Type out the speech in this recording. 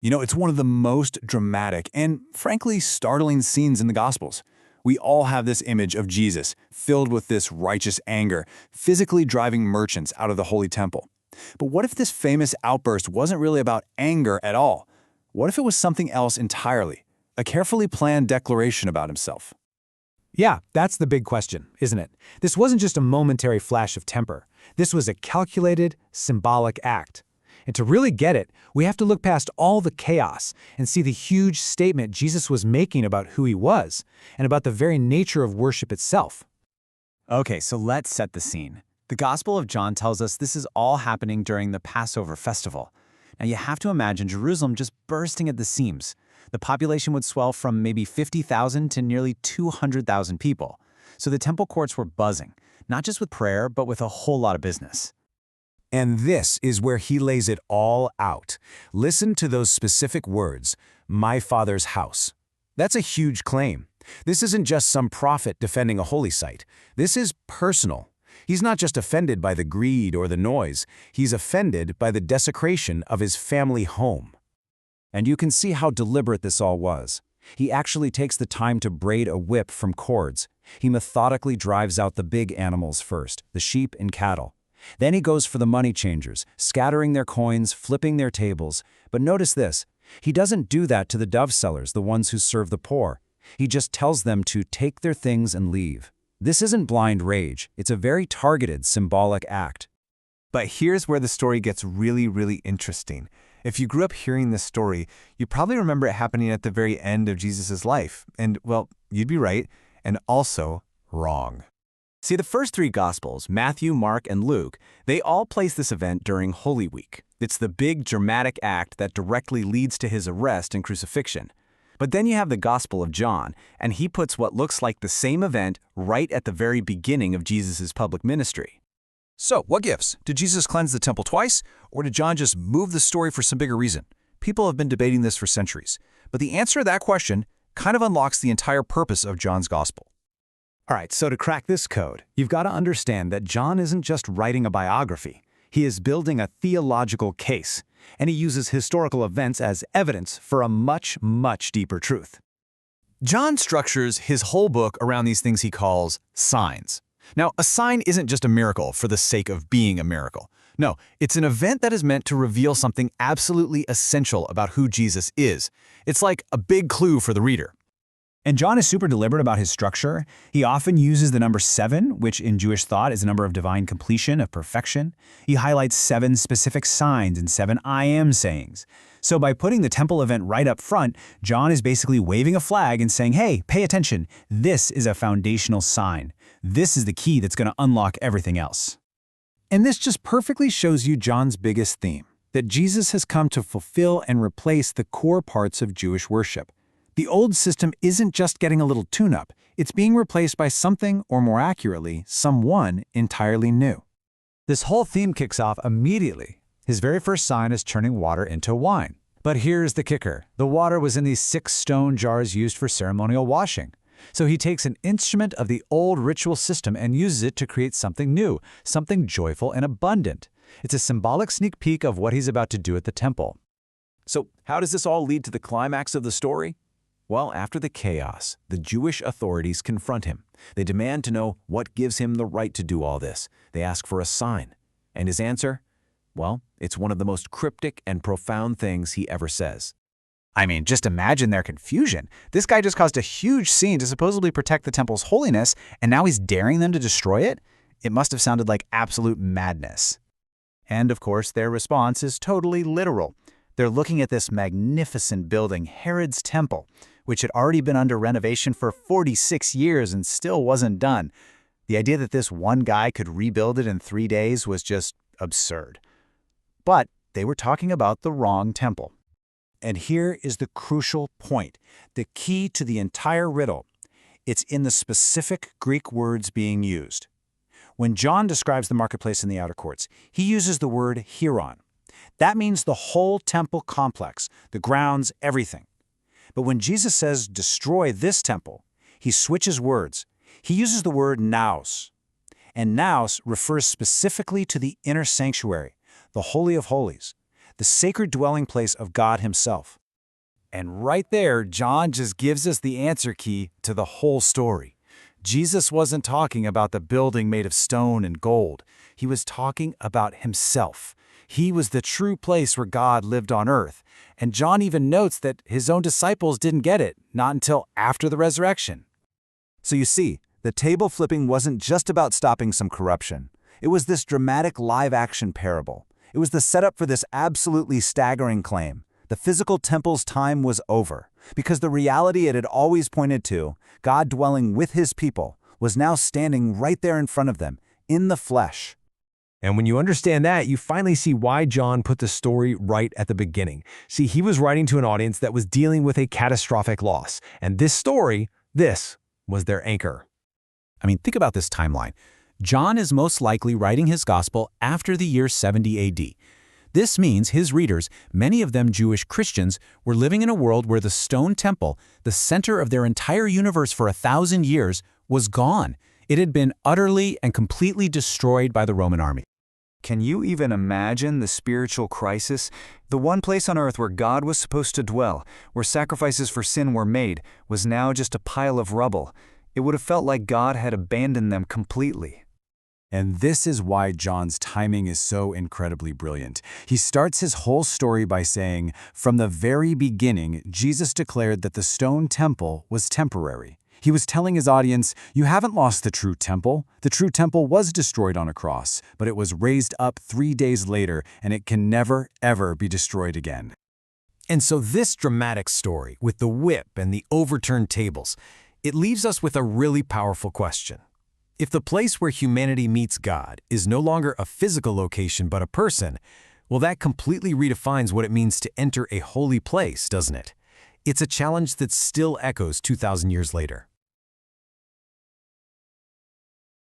It's one of the most dramatic and, frankly, startling scenes in the Gospels. We all have this image of Jesus, filled with this righteous anger, physically driving merchants out of the Holy Temple. But what if this famous outburst wasn't really about anger at all? What if it was something else entirely? A carefully planned declaration about himself? Yeah, that's the big question, isn't it? This wasn't just a momentary flash of temper. This was a calculated, symbolic act. And to really get it, we have to look past all the chaos and see the huge statement Jesus was making about who he was and about the very nature of worship itself. Okay, so let's set the scene. The Gospel of John tells us this is all happening during the Passover festival. Now you have to imagine Jerusalem just bursting at the seams. The population would swell from maybe 50,000 to nearly 200,000 people. So the temple courts were buzzing, not just with prayer, but with a whole lot of business. And this is where he lays it all out. Listen to those specific words, my Father's house. That's a huge claim. This isn't just some prophet defending a holy site. This is personal. He's not just offended by the greed or the noise. He's offended by the desecration of his family home. And you can see how deliberate this all was. He actually takes the time to braid a whip from cords. He methodically drives out the big animals first, the sheep and cattle. Then he goes for the money changers, scattering their coins, flipping their tables. But notice this, he doesn't do that to the dove sellers, the ones who serve the poor. He just tells them to take their things and leave. This isn't blind rage, it's a very targeted, symbolic act. But here's where the story gets really interesting. If you grew up hearing this story, you probably remember it happening at the very end of Jesus' life. And, well, you'd be right, and also wrong. See, the first three Gospels, Matthew, Mark, and Luke, they all place this event during Holy Week. It's the big, dramatic act that directly leads to his arrest and crucifixion. But then you have the Gospel of John, and he puts what looks like the same event right at the very beginning of Jesus' public ministry. So, what gives? Did Jesus cleanse the temple twice, or did John just move the story for some bigger reason? People have been debating this for centuries. But the answer to that question kind of unlocks the entire purpose of John's Gospel. All right, so to crack this code, you've got to understand that John isn't just writing a biography. He is building a theological case, and he uses historical events as evidence for a much deeper truth. John structures his whole book around these things he calls signs. Now, a sign isn't just a miracle for the sake of being a miracle. No, it's an event that is meant to reveal something absolutely essential about who Jesus is. It's like a big clue for the reader. And John is super deliberate about his structure. He often uses the number 7, which in Jewish thought is a number of divine completion, of perfection. He highlights 7 specific signs and 7 I am sayings. So by putting the temple event right up front, John is basically waving a flag and saying, hey, pay attention. This is a foundational sign. This is the key that's going to unlock everything else. And this just perfectly shows you John's biggest theme, that Jesus has come to fulfill and replace the core parts of Jewish worship. The old system isn't just getting a little tune-up, it's being replaced by something, or more accurately, someone entirely new. This whole theme kicks off immediately. His very first sign is turning water into wine. But here's the kicker. The water was in these 6 stone jars used for ceremonial washing. So he takes an instrument of the old ritual system and uses it to create something new, something joyful and abundant. It's a symbolic sneak peek of what he's about to do at the temple. So how does this all lead to the climax of the story? Well, after the chaos, the Jewish authorities confront him. They demand to know what gives him the right to do all this. They ask for a sign. And his answer? Well, it's one of the most cryptic and profound things he ever says. I mean, just imagine their confusion. This guy just caused a huge scene to supposedly protect the temple's holiness, and now he's daring them to destroy it? It must have sounded like absolute madness. And of course, their response is totally literal. They're looking at this magnificent building, Herod's Temple, which had already been under renovation for 46 years and still wasn't done. The idea that this one guy could rebuild it in 3 days was just absurd. But they were talking about the wrong temple. And here is the crucial point, the key to the entire riddle. It's in the specific Greek words being used. When John describes the marketplace in the outer courts, he uses the word hieron. That means the whole temple complex, the grounds, everything. But when Jesus says, destroy this temple, he switches words. He uses the word naos. And naos refers specifically to the inner sanctuary, the Holy of Holies. the sacred dwelling place of God himself. And right there, John just gives us the answer key to the whole story. Jesus wasn't talking about the building made of stone and gold. He was talking about himself. He was the true place where God lived on earth. And John even notes that his own disciples didn't get it, not until after the resurrection. So you see, the table flipping wasn't just about stopping some corruption. It was this dramatic live-action parable. It was the setup for this absolutely staggering claim. The physical temple's time was over, because the reality it had always pointed to, God dwelling with his people, was now standing right there in front of them, in the flesh. And when you understand that, you finally see why John put the story right at the beginning. See, he was writing to an audience that was dealing with a catastrophic loss. And this story, this was their anchor. I mean, think about this timeline. John is most likely writing his gospel after the year 70 AD. This means his readers, many of them Jewish Christians, were living in a world where the stone temple, the center of their entire universe for 1,000 years, was gone. It had been utterly and completely destroyed by the Roman army. Can you even imagine the spiritual crisis? The one place on earth where God was supposed to dwell, where sacrifices for sin were made, was now just a pile of rubble. It would have felt like God had abandoned them completely. And this is why John's timing is so incredibly brilliant. He starts his whole story by saying, from the very beginning, Jesus declared that the stone temple was temporary. He was telling his audience, you haven't lost the true temple. The true temple was destroyed on a cross, but it was raised up 3 days later, and it can never, ever be destroyed again. And so this dramatic story, with the whip and the overturned tables, it leaves us with a really powerful question. If the place where humanity meets God is no longer a physical location but a person, well, that completely redefines what it means to enter a holy place, doesn't it? It's a challenge that still echoes 2,000 years later.